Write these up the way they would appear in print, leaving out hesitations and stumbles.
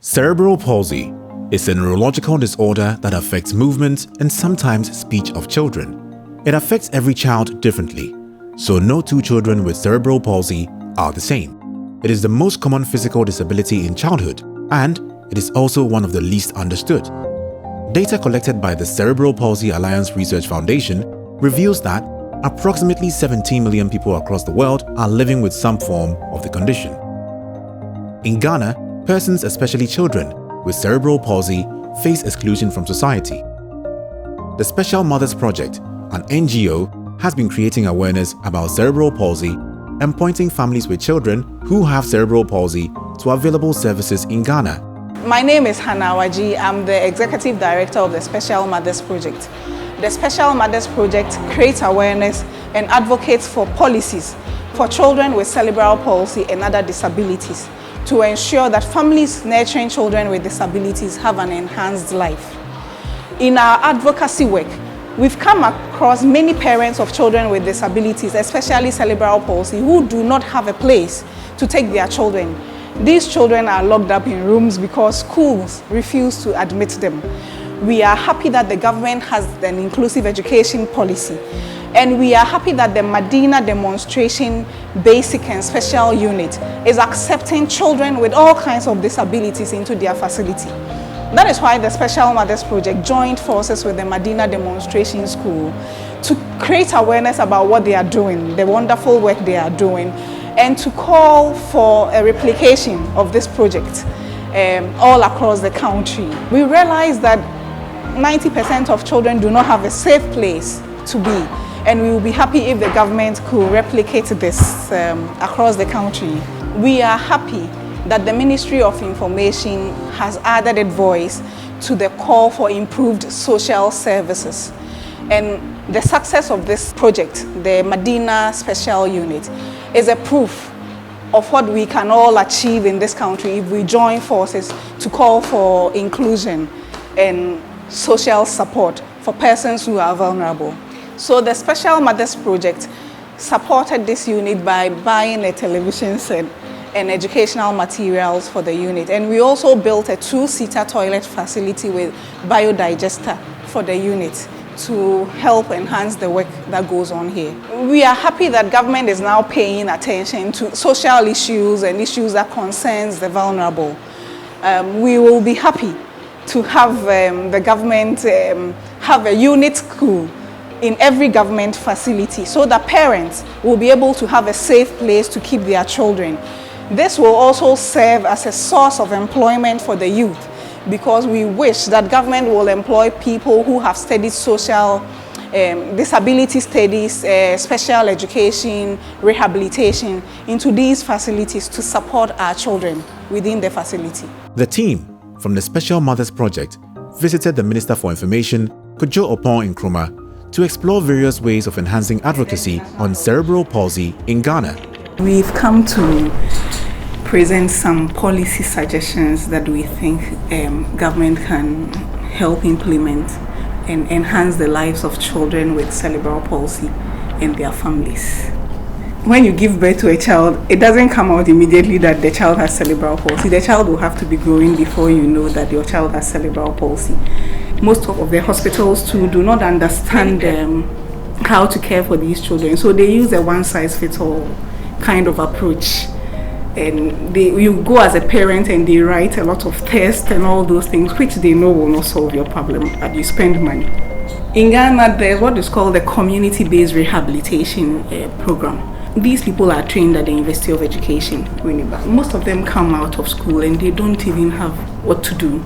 Cerebral palsy is a neurological disorder that affects movement and sometimes speech of children. It affects every child differently, so no two children with cerebral palsy are the same. It is the most common physical disability in childhood, and it is also one of the least understood. Data collected by the Cerebral Palsy Alliance Research Foundation reveals that approximately 17 million people across the world are living with some form of the condition. In Ghana, persons, especially children, with cerebral palsy face exclusion from society. The Special Mothers Project, an NGO, has been creating awareness about cerebral palsy and pointing families with children who have cerebral palsy to available services in Ghana. My name is Hannah Waji. I'm the Executive Director of the Special Mothers Project. The Special Mothers Project creates awareness and advocates for policies for children with cerebral palsy and other disabilities to ensure that families nurturing children with disabilities have an enhanced life. In our advocacy work, we've come across many parents of children with disabilities, especially cerebral palsy, who do not have a place to take their children. These children are locked up in rooms because schools refuse to admit them. We are happy that the government has an inclusive education policy, and we are happy that the Medina Demonstration Basic and Special Unit is accepting children with all kinds of disabilities into their facility. That is why the Special Mothers Project joined forces with the Medina Demonstration School to create awareness about what they are doing, the wonderful work they are doing, and to call for a replication of this project all across the country. We realize that 90% of children do not have a safe place to be, and we will be happy if the government could replicate this across the country. We are happy that the Ministry of Information has added a voice to the call for improved social services. And the success of this project, the Medina Special Unit, is a proof of what we can all achieve in this country if we join forces to call for inclusion and social support for persons who are vulnerable. So the Special Mothers Project supported this unit by buying a television set and educational materials for the unit. And we also built a 2-seater toilet facility with biodigester for the unit to help enhance the work that goes on here. We are happy that government is now paying attention to social issues and issues that concerns the vulnerable. We will be happy to have the government have a unit school in every government facility so that parents will be able to have a safe place to keep their children. This will also serve as a source of employment for the youth, because we wish that government will employ people who have studied social disability studies, special education, rehabilitation into these facilities to support our children within the facility. The team from the Special Mothers Project visited the Minister for Information, Kojo Opon Nkrumah, to explore various ways of enhancing advocacy on cerebral palsy in Ghana. We've come to present some policy suggestions that we think government can help implement and enhance the lives of children with cerebral palsy and their families. When you give birth to a child, it doesn't come out immediately that the child has cerebral palsy. The child will have to be growing before you know that your child has cerebral palsy. Most of the hospitals too do not understand how to care for these children, so they use a one-size-fits-all kind of approach. And you go as a parent and they write a lot of tests and all those things, which they know will not solve your problem, and you spend money. In Ghana, there's what is called the community-based rehabilitation program. These people are trained at the University of Education, Winneba. Most of them come out of school and they don't even have what to do.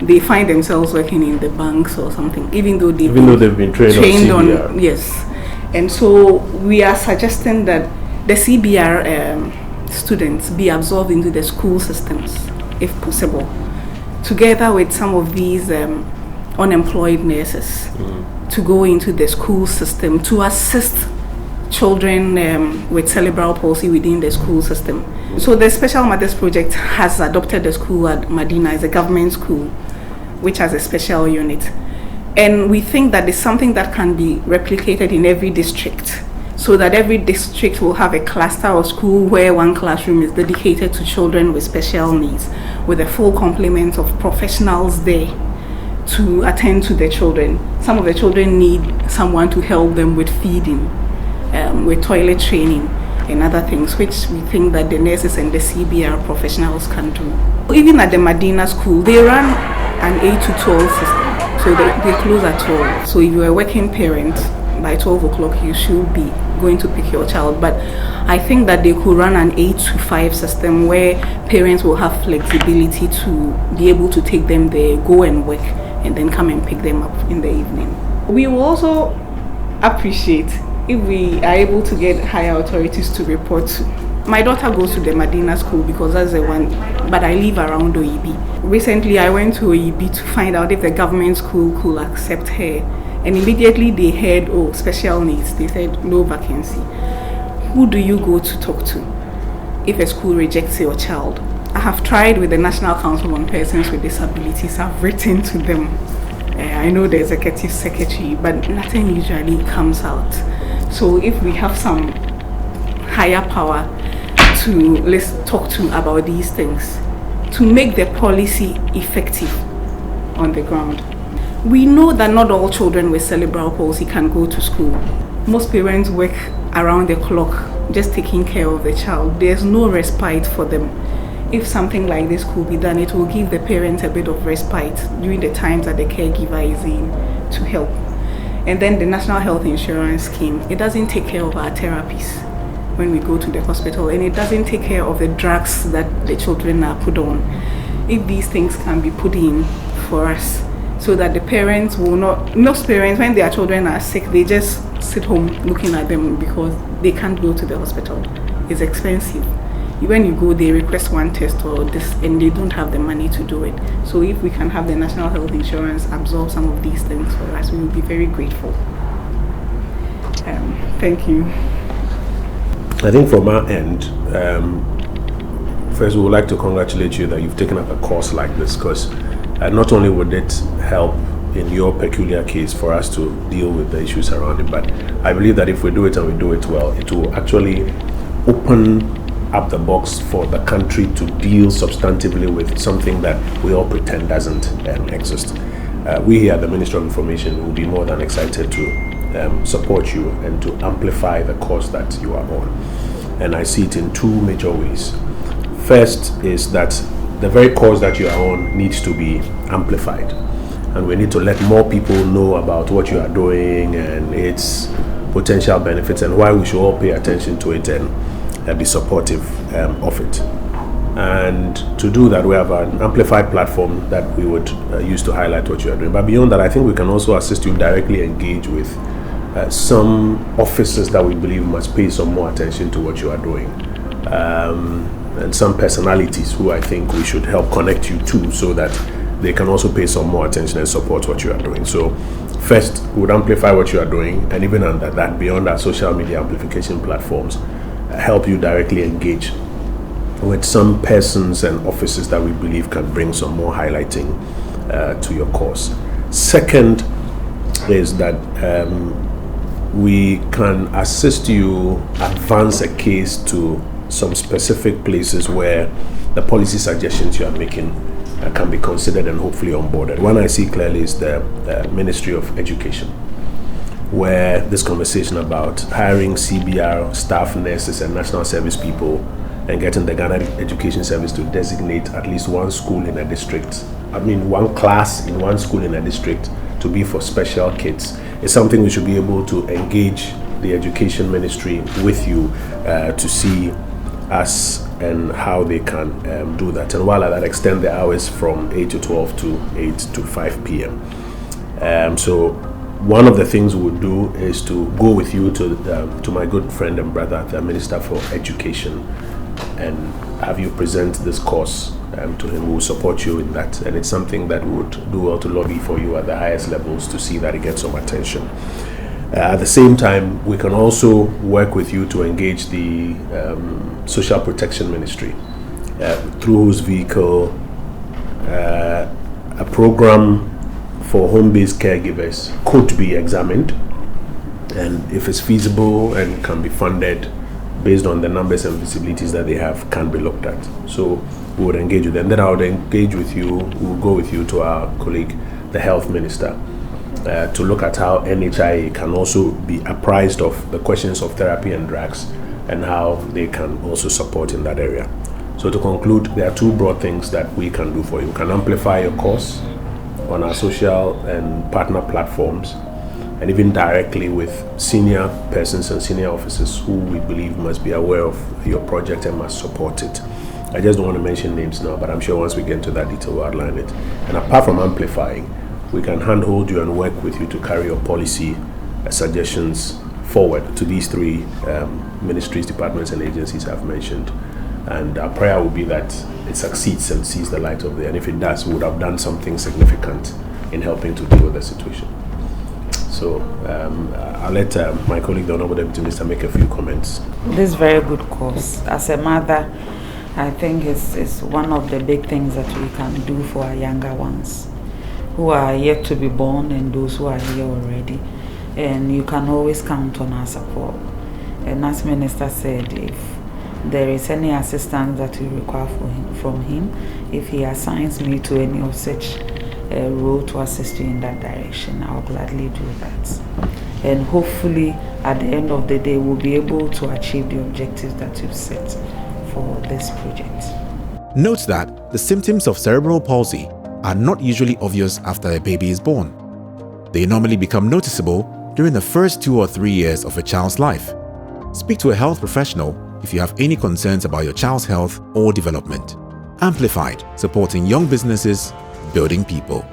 They find themselves working in the banks or something, even though they've been trained on yes. And so we are suggesting that the CBR students be absorbed into the school systems, if possible, together with some of these unemployed nurses, to go into the school system to assist children with cerebral palsy within the school system. So the Special Mothers Project has adopted the school at Medina as a government school, which has a special unit. And we think that it's something that can be replicated in every district so that every district will have a cluster or school where one classroom is dedicated to children with special needs, with a full complement of professionals there to attend to the children. Some of the children need someone to help them with feeding, with toilet training and other things, which we think that the nurses and the CBR professionals can do. Even at the Medina school, they run an 8 to 12 system, so they close at 12. So if you're a working parent, by 12 o'clock you should be going to pick your child. But I think that they could run an 8 to 5 system where parents will have flexibility to be able to take them there, go and work, and then come and pick them up in the evening. We will also appreciate if we are able to get higher authorities to report to. My daughter goes to the Medina school because that's the one, but I live around OEB. Recently I went to OEB to find out if the government school could accept her. And immediately they heard, oh, special needs. They said, no vacancy. Who do you go to talk to if a school rejects your child? I have tried with the National Council on Persons with Disabilities. I've written to them. I know the executive secretary, but nothing usually comes out. So if we have some higher power to let's talk to about these things, to make the policy effective on the ground. We know that not all children with cerebral palsy can go to school. Most parents work around the clock just taking care of the child. There's no respite for them. If something like this could be done, it will give the parents a bit of respite during the times that the caregiver is in to help. And then the National Health Insurance Scheme, it doesn't take care of our therapies when we go to the hospital, and it doesn't take care of the drugs that the children are put on. If these things can be put in for us, so that the parents will not, most parents, when their children are sick, they just sit home looking at them because they can't go to the hospital. It's expensive. When you go, they request one test or this, and they don't have the money to do it. So if we can have the National Health Insurance absorb some of these things for us, we will be very grateful. Thank you. I think from our end, first we would like to congratulate you that you've taken up a course like this, because not only would it help in your peculiar case for us to deal with the issues around it, but I believe that if we do it and we do it well, it will actually open up the box for the country to deal substantively with something that we all pretend doesn't exist. We here at the Ministry of Information will be more than excited to support you and to amplify the cause that you are on. And I see it in two major ways. First is that the very cause that you are on needs to be amplified, and we need to let more people know about what you are doing and its potential benefits and why we should all pay attention to it and be supportive of it. And to do that, we have an amplified platform that we would use to highlight what you are doing. But beyond that, I think we can also assist you directly engage with some officers that we believe must pay some more attention to what you are doing. And some personalities who I think we should help connect you to, so that they can also pay some more attention and support what you are doing. So first, we would amplify what you are doing, and even under that, beyond our social media amplification platforms, help you directly engage with some persons and offices that we believe can bring some more highlighting to your cause. Second is that we can assist you advance a case to some specific places where the policy suggestions you are making can be considered and hopefully onboarded. One I see clearly is the Ministry of Education, where this conversation about hiring CBR staff, nurses, and national service people and getting the Ghana Education Service to designate at least one school in a district, one class in one school in a district to be for special kids, is something we should be able to engage the Education Ministry with you to see us and how they can do that. And while at that, extend the hours from 8 to 12 to 8 to 5 p.m. So one of the things we would do is to go with you to my good friend and brother, the Minister for Education, and have you present this course to him. We will support you in that, and it's something that we would do well to lobby for you at the highest levels to see that it gets some attention. At the same time, we can also work with you to engage the Social Protection Ministry, through whose vehicle a program for home-based caregivers could be examined and if it's feasible and can be funded based on the numbers and visibilities that they have, can be looked at. So we would engage with them. Then I would engage with you, we'll go with you to our colleague, the health minister, to look at how NHIA can also be apprised of the questions of therapy and drugs and how they can also support in that area. So to conclude, there are two broad things that we can do for you. We can amplify your cause on our social and partner platforms, and even directly with senior persons and senior officers who we believe must be aware of your project and must support it. I just don't want to mention names now, but I'm sure once we get into that detail, we'll outline it. And apart from amplifying, we can handhold you and work with you to carry your policy suggestions forward to these three ministries, departments, and agencies I've mentioned. And our prayer will be that it succeeds and sees the light of day. And if it does, we would have done something significant in helping to deal with the situation. So I'll let my colleague, the Honorable Deputy Minister, make a few comments. This is very good cause. As a mother, I think it's one of the big things that we can do for our younger ones who are yet to be born and those who are here already. And you can always count on our support. And as Minister said, if there is any assistance that you require from him, if he assigns me to any of such role to assist you in that direction, I'll gladly do that. And hopefully, at the end of the day, we'll be able to achieve the objectives that you've set for this project. Note that the symptoms of cerebral palsy are not usually obvious after a baby is born. They normally become noticeable during the first 2 or 3 years of a child's life. Speak to a health professional if you have any concerns about your child's health or development. Amplified, supporting young businesses, building people.